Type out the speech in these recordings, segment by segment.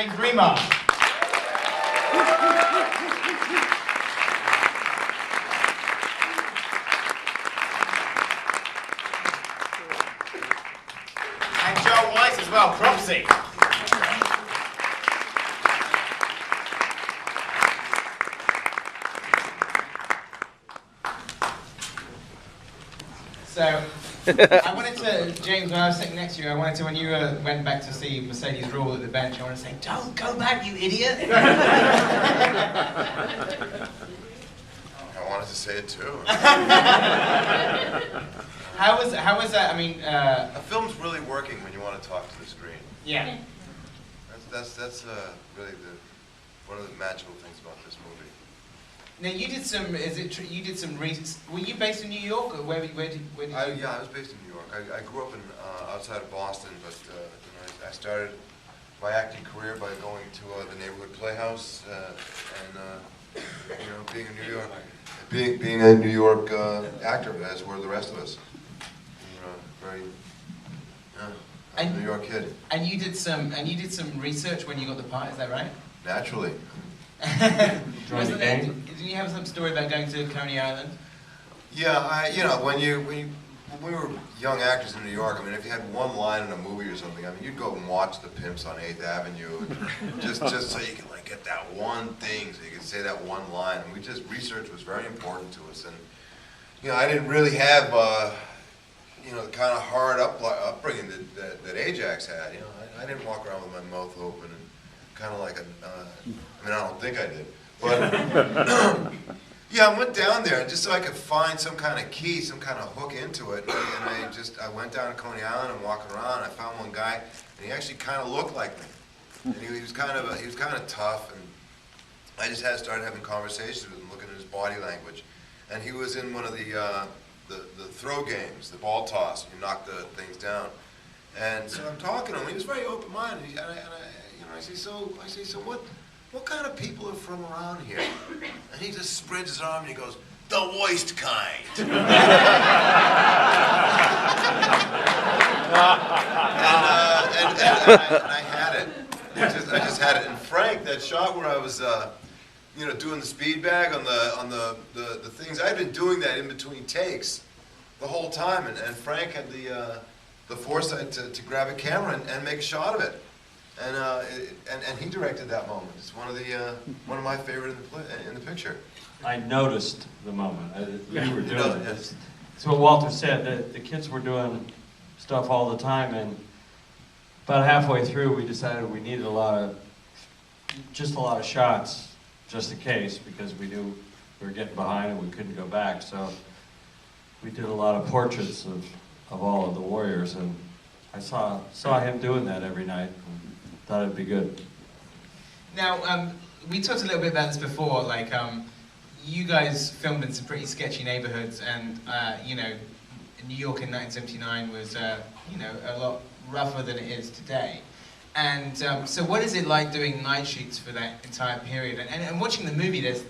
James Remar. And Joel Weiss as well, Cropsey. So, I wanted to, James, when I was sitting next to you, I wanted to, when you went back to see Mercedes Rule at the bench, I wanted to say, don't go back, you idiot! I wanted to say it too. How was that, I mean... A film's really working when you want to talk to the screen. Yeah. That's really one of the magical things about this movie. Now you did some. You did some research? Were you based in New York, or where did you? Yeah, I was based in New York. I grew up in outside of Boston, but I started my acting career by going to the neighborhood playhouse and being a New York, being a New York actor, as were the rest of us. I'm a New York kid. And you did some research when you got the part. Is that right? Naturally. Didn't you have some story about going to Coney Island? Yeah, when we were young actors in New York, I mean, if you had one line in a movie or something, I mean, you'd go and watch The Pimps on 8th Avenue, just so you could like get that one thing, so you could say that one line. And research was very important to us, and I didn't really have the kind of hard upbringing that Ajax had. I didn't walk around with my mouth open and kind of like I don't think I did. But, yeah, I went down there just so I could find some kind of key, some kind of hook into it. And I went down to Coney Island and walked around. I found one guy, and he actually kind of looked like me. And he was kind of tough, and I just started having conversations with him, looking at his body language. And he was in one of the throw games, the ball toss. You knock the things down. And so I'm talking to him. He was very open-minded. I say, so what kind of people are from around here? And he just spreads his arm and he goes, the worst kind. and I had it. I just had it. And Frank, that shot where I was, doing the speed bag on the things, I'd been doing that in between takes the whole time. And Frank had the foresight to grab a camera and make a shot of it. And he directed that moment. It's one of my favorite in the picture. I noticed the moment. You were doing it. It's what Walter said. The kids were doing stuff all the time, and about halfway through, we decided we needed a lot of shots, just in case, because we knew we were getting behind and we couldn't go back. So we did a lot of portraits of all of the Warriors, and I saw him doing that every night. Thought it'd be good. Now, we talked a little bit about this before, like, you guys filmed in some pretty sketchy neighborhoods, and, New York in 1979 was, a lot rougher than it is today. And so what is it like doing night shoots for that entire period? And watching the movie, there's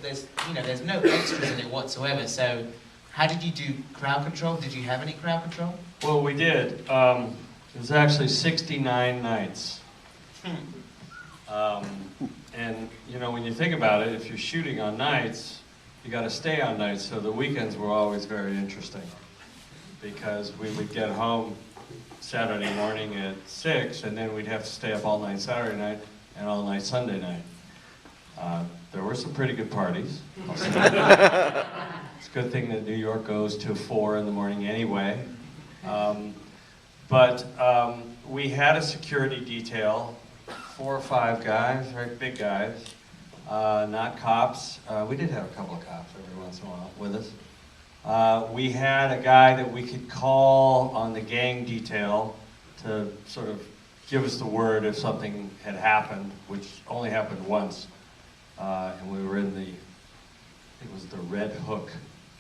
no extras in it whatsoever, so how did you do crowd control? Did you have any crowd control? Well, we did. It was actually 69 nights. And when you think about it, if you're shooting on nights, you got to stay on nights. So the weekends were always very interesting because we would get home Saturday morning at 6, and then we'd have to stay up all night Saturday night and all night Sunday night. There were some pretty good parties. It's a good thing that New York goes to 4 in the morning anyway. But we had a security detail. 4 or 5 guys, very big guys, not cops. We did have a couple of cops every once in a while with us. We had a guy that we could call on the gang detail to sort of give us the word if something had happened, which only happened once. And we were in I think it was the Red Hook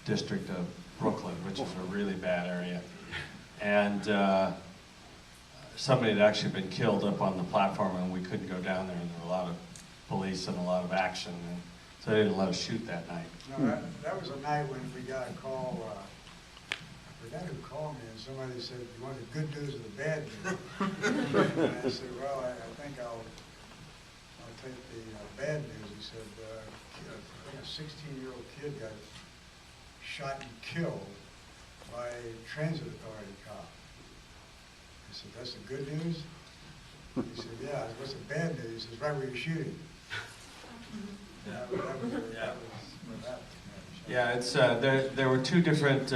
district of Brooklyn, which is a really bad area. And somebody had actually been killed up on the platform, and we couldn't go down there, and there were a lot of police and a lot of action, and so they didn't let us shoot that night. No, that was a night when we got a call. I forgot who called me, and somebody said, "You want the good news or the bad news?" And I said, "Well, I think I'll I'll take the bad news. He said, I think a 16-year-old kid got shot and killed by a transit authority cop. I said, that's the good news? He said, yeah. What's the bad news? He says, right where you're shooting. That was what happened. Yeah, it's there were two different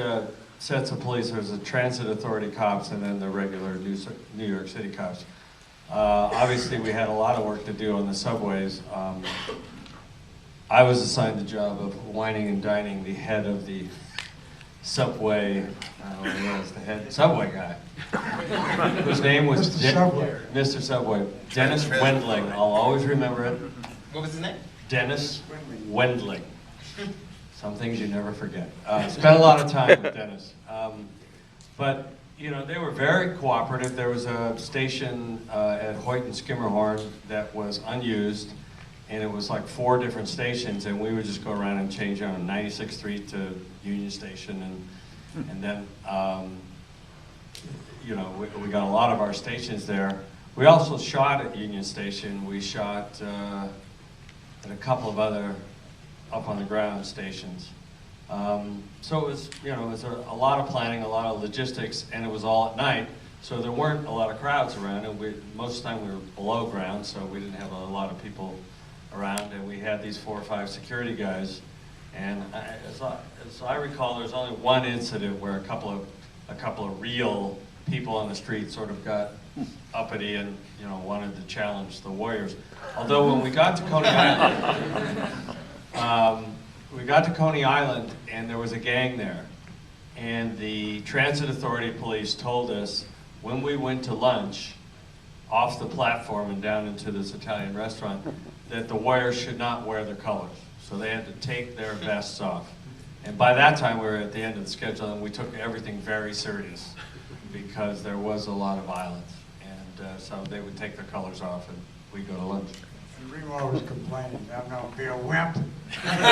sets of police. There was the transit authority cops and then the regular New York City cops. Obviously, we had a lot of work to do on the subways. I was assigned the job of whining and dining the head of the subway, I don't know what was the head subway guy, whose name was Mr. Subway, Dennis Wendling. I'll always remember it. What was his name? Dennis Wendling. Some things you never forget. Spent a lot of time with Dennis. But, you know, they were very cooperative. There was a station at Hoyt and Skimmerhorn that was unused, and it was like 4 different stations, and we would just go around and change on 96th Street to Union Station, and then, you know, we got a lot of our stations there. We also shot at Union Station. We shot at a couple of other up on the ground stations. So it was, you know, it was a lot of planning, a lot of logistics, and it was all at night, so there weren't a lot of crowds around, and most of the time we were below ground, so we didn't have a lot of people around, and we had these 4 or 5 security guys, and as I recall, there's only one incident where a couple of real people on the street sort of got uppity and, you know, wanted to challenge the Warriors. Although when we got to Coney Island, and there was a gang there, and the Transit Authority police told us when we went to lunch off the platform and down into this Italian restaurant that the Warriors should not wear their colors. So they had to take their vests off. And by that time we were at the end of the schedule, and we took everything very serious because there was a lot of violence. And so they would take their colors off and we'd go to lunch. And Remar was complaining, I'm not be a wimp. I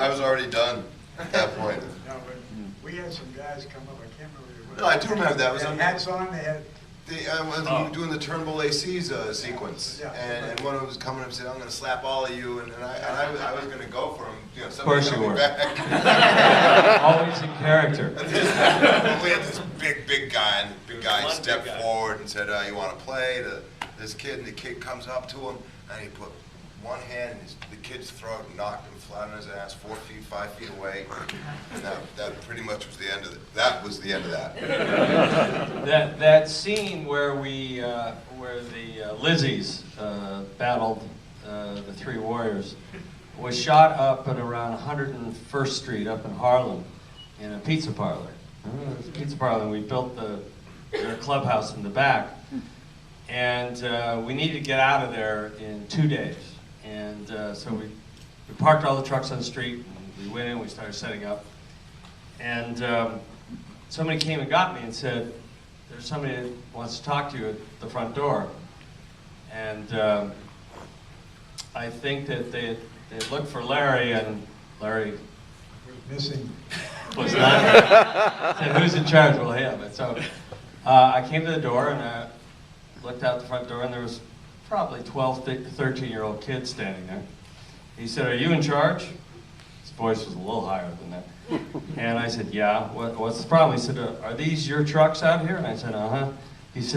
was already done at that point. No, but we had some guys come up, I can't remember who it was. No, I do remember that. It was They had hats on, they had... We were doing the Turnbull AC's sequence, Yeah. and one of them was coming up and said, "I'm going to slap all of you," and I was going to go for him. You know, Of course you were. Back. Always in character. We had this big guy, and the big guy stepped forward and said, "You want to play?" This kid, and the kid comes up to him, and he put one hand in the kid's throat and knocked him flat on his ass, 4 feet, 5 feet away, and that pretty much was the end of it. That was the end of that. That scene where where the Lizzies battled the 3 Warriors was shot up at around 101st Street up in Harlem in a pizza parlor. It was a pizza parlor, and we built their clubhouse in the back, and we needed to get out of there in 2 days. And so we parked all the trucks on the street, and we went in, we started setting up. And somebody came and got me and said, there's somebody that wants to talk to you at the front door. And I think that they looked for Larry, and Larry was missing. was not. Said, who's in charge? Well, him. And so I came to the door, and I looked out the front door, and there was probably 12, 13-year-old kids standing there. He said, "Are you in charge?" His voice was a little higher than that. And I said, "Yeah, what's the problem?" He said, "Are these your trucks out here?" And I said, "Uh-huh." He said,